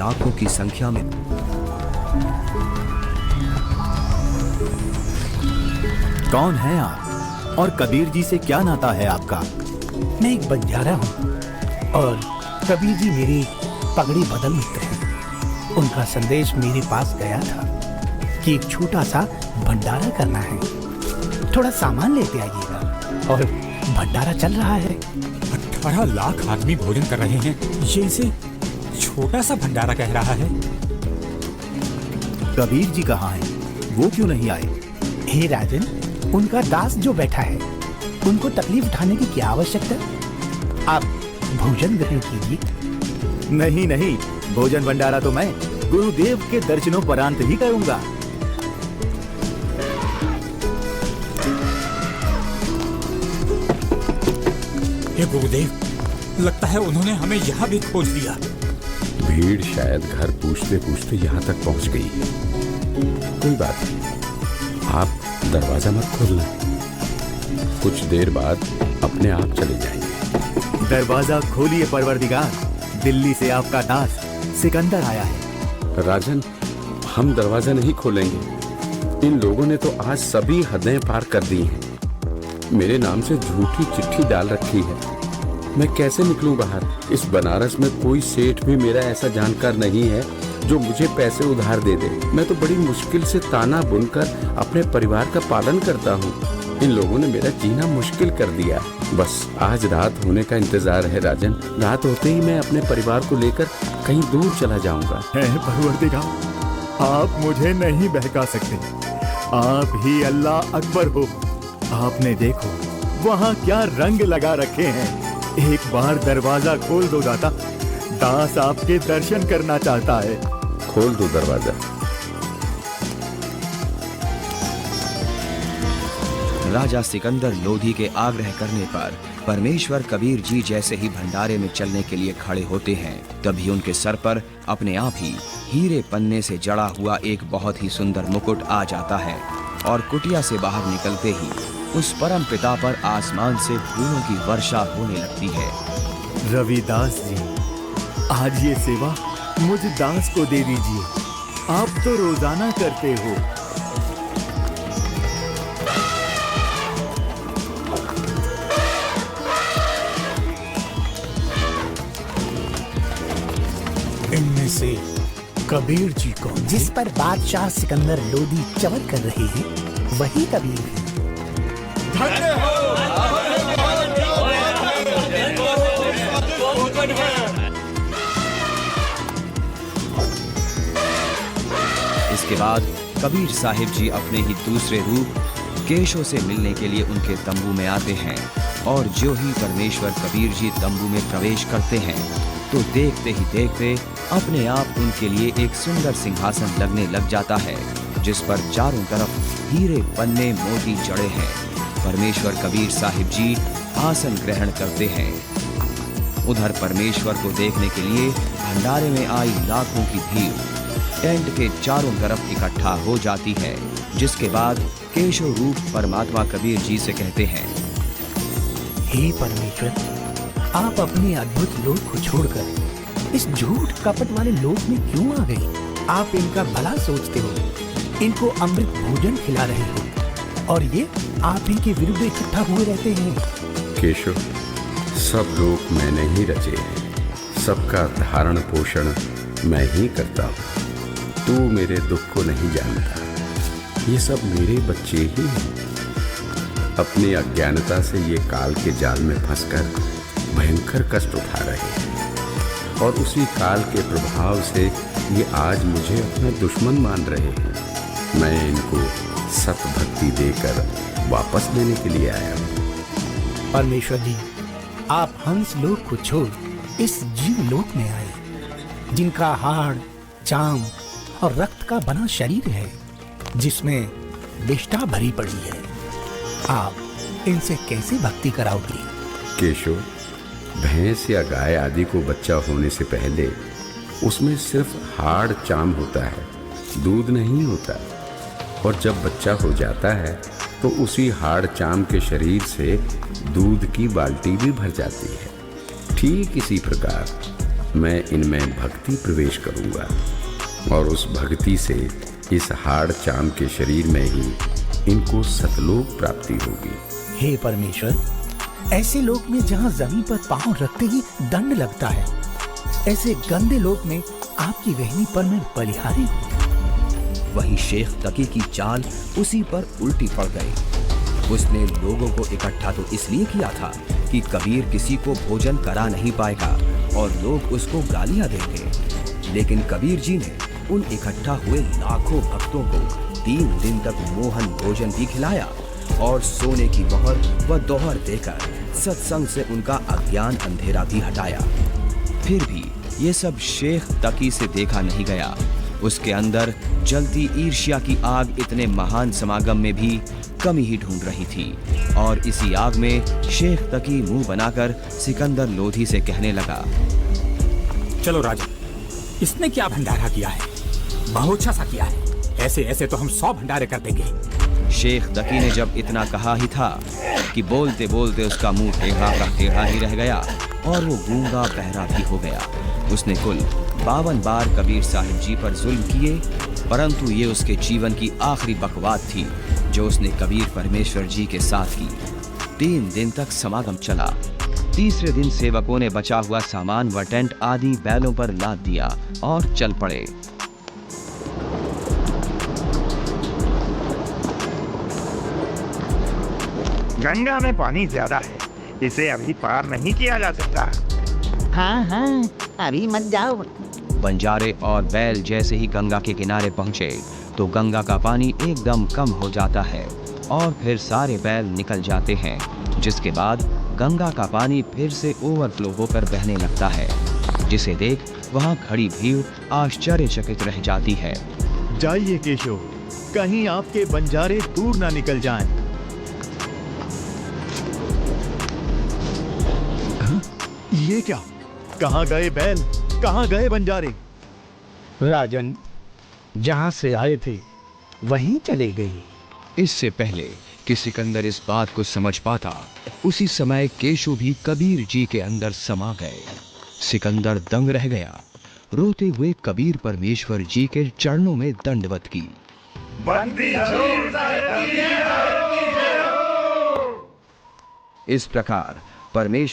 लाखों की संख्या में। कौन है आप और कबीर जी से क्या नाता है आपका? मैं एक बंजारा हूँ और कबीर जी मेरे पगड़ी बदल मित्र हैं। उनका संदेश मेरे पास गया था कि एक छोटा सा भंडारा करना है, थोड़ा सामान लेते आइएगा। और भंडारा चल रहा है। 18 लाख आदमी भोजन कर रहे हैं, ये इसे छोटा सा भंडारा कह रहा है। कबीर जी कहाँ हैं? वो क्यों नहीं आए? हे राजन, उनका दास जो बैठा है, उनको तकलीफ उठाने की क्या आवश्यकता? आप भोजन ग्रहण कीजिए। नहीं नहीं, भोजन भंडारा तो मैं गुरुदेव के दर्शनों परांत ही करूंगा। हे गुरुदेव, लगता है उन्होंने हमें यहाँ भी खोज लिया। भीड़ शायद घर पूछते पूछते यहाँ तक पहुँच गई है। कोई बात नहीं, आप दरवाजा मत खोलना, कुछ देर बाद अपने आप चले जाएंगे। दरवाजा खोलिए परवरदिगार, दिल्ली से आपका दास सिकंदर आया है। राजन, हम दरवाजा नहीं खोलेंगे। इन लोगों ने तो आज सभी हदें पार कर दी हैं। मेरे नाम से झूठी चिट्ठी डाल रखी है। मैं कैसे निकलूं बाहर? इस बनारस में कोई सेठ भी मेरा ऐसा जानकार नहीं है जो मुझे पैसे उधार दे दे। मैं तो बड़ी मुश्किल से ताना बुनकर अपने परिवार का पालन करता हूँ। इन लोगों ने मेरा जीना मुश्किल कर दिया। बस आज रात होने का इंतजार है राजन। रात होते ही मैं अपने परिवार को लेकर कहीं दूर चला जाऊंगा। परवरदिगार, आप मुझे नहीं बहका सकते। आप ही अल्लाह अकबर हो। आपने देखो वहाँ क्या रंग लगा रखे हैं। एक बार दरवाजा खोल दो दाता, दास आपके दर्शन करना चाहता है। खोल दो दरवाजा। राजा सिकंदर लोधी के आग्रह करने पर परमेश्वर कबीर जी जैसे ही भंडारे में चलने के लिए खड़े होते हैं, तभी उनके सर पर अपने आप ही हीरे पन्ने से जड़ा हुआ एक बहुत ही सुंदर मुकुट आ जाता है और कुटिया से बाहर निकलते ही उस परम पिता पर आसमान से फूलों की वर्षा होने लगती है। रविदास जी, आज ये सेवा मुझ दास को दे दीजिए। आप तो रोजाना करते हो। इनमें से कबीर जी को जिस पर बादशाह सिकंदर लोधी चमन कर रहे हैं, वही कबीर है। इसके बाद कबीर साहिब जी अपने ही दूसरे रूप केशव से मिलने के लिए उनके तंबू में आते हैं और जो ही परमेश्वर कबीर जी तंबू में प्रवेश करते हैं तो देखते ही देखते अपने आप उनके लिए एक सुंदर सिंहासन लगने लग जाता है, जिस पर चारों तरफ हीरे पन्ने मोती जड़े हैं। परमेश्वर कबीर साहिब जी आसन ग्रहण करते हैं। उधर परमेश्वर को देखने के लिए भंडारे में आई लाखों की भीड़ टेंट के चारों तरफ इकट्ठा हो जाती है, जिसके बाद केशव रूप परमात्मा कबीर जी से कहते हैं, हे परमेश्वर, आप अपने अद्भुत लोक को छोड़कर इस झूठ कपट वाले लोक में क्यों आ गए? आप इनका भला सोचते हो, इनको अमृत भोजन खिला रहे हो और ये आप ही के विरुद्ध इकट्ठा हुए रहते हैं। केशव, सब लोग मैंने ही रचे हैं, सबका धारण पोषण मैं ही करता हूँ। तू मेरे दुख को नहीं जानता, ये सब मेरे बच्चे ही हैं। अपनी अज्ञानता से ये काल के जाल में फंसकर भयंकर कष्ट उठा रहे हैं और उसी काल के प्रभाव से ये आज मुझे अपना दुश्मन मान रहे हैं। मैं इनको सत भक्ति देकर वापस लेने के लिए आया हूँ। परमेश्वर जी, आप हंस लोक को छोड़ इस जीव लोक में आए, जिनका हाड़, चाम और रक्त का बना शरीर है, जिसमें विष्ठा भरी पड़ी है। आप इनसे कैसे भक्ति कराओगे? केशव, भैंस या गाय आदि को बच्चा होने से पहले उसमें सिर्फ हाड़ चाम होता है, दूध नहीं होता। और जब बच्चा हो जाता है तो उसी हाड़ चाम के शरीर से दूध की बाल्टी भी भर जाती है। ठीक इसी प्रकार मैं इनमें भक्ति प्रवेश करूंगा और उस भक्ति से इस हाड़ चाम के शरीर में ही इनको सतलोक प्राप्ति होगी। हे परमेश्वर, ऐसे लोक में जहाँ जमीन पर पांव रखते ही दंड लगता है, ऐसे गंदे लोक में आपकी रहनी पर मैं बलिहारी हूँ। वहीं शेख तकी की चाल उसी पर उल्टी पड़ गई। उसने लोगों को इकट्ठा तो इसलिए किया था कि कबीर किसी को भोजन करा नहीं पाएगा और लोग उसको गालियां देंगे, लेकिन कबीर जी ने उन इकट्ठा हुए लाखों भक्तों को 3 दिन तक मोहन भोजन भी खिलाया और सोने की मोहर व दोहर देकर सत्संग से उनका अज्ञान अंधेरा भी हटाया। फिर भी ये सब शेख तकी से देखा नहीं गया। उसके अंदर जलती ईर्ष्या की आग इतने महान समागम में भी कमी ही ढूंढ रही थी और इसी आग में शेख तकी मुंह बनाकर सिकंदर लोधी से कहने लगा, चलो राजन, इसने क्या भंडारा किया है? बहुत अच्छा सा किया है। ऐसे ऐसे तो हम 100 भंडारे कर देंगे। शेख तकी ने जब इतना कहा ही था कि बोलते बोलते उसका मुंह टेढ़ा का टेढ़ा ही रह गया और वो गूंगा बहरा भी हो गया। उसने कुल 52 बार कबीर साहिब जी पर जुल्म किए, परंतु ये उसके जीवन की आखिरी बकवाद थी जो उसने कबीर परमेश्वर जी के साथ की। 3 दिन तक समागम चला। तीसरे दिन सेवकों ने बचा हुआ सामान व टेंट आदि बैलों पर लाद दिया और चल पड़े। गंगा में पानी ज्यादा है, इसे अभी पार नहीं किया जा सकता। हाँ हाँ, अभी मत जाओ। बंजारे और बैल जैसे ही गंगा के किनारे पहुंचे तो गंगा का पानी एकदम कम हो जाता है और फिर सारे बैल निकल जाते हैं, जिसके बाद गंगा का पानी फिर से ओवरफ्लो होकर बहने लगता है, जिसे देख वहां खड़ी भीड़ आश्चर्यचकित रह जाती है। जाइए केशव, कहीं आपके बंजारे दूर ना निकल जाएं। हाँ? ये क्या? कहाँ गए बैल? कहाँ गए बंजारे? राजन, जहाँ से आए थे वहीं चले गए। इससे पहले कि सिकंदर इस बात को समझ पाता, उसी समय केशव भी कबीर जी के अंदर समा गए। सिकंदर दंग रह गया। रोते हुए कबीर परमेश्वर जी के चरणों में दंडवत की। इस प्रकार परमेश्वर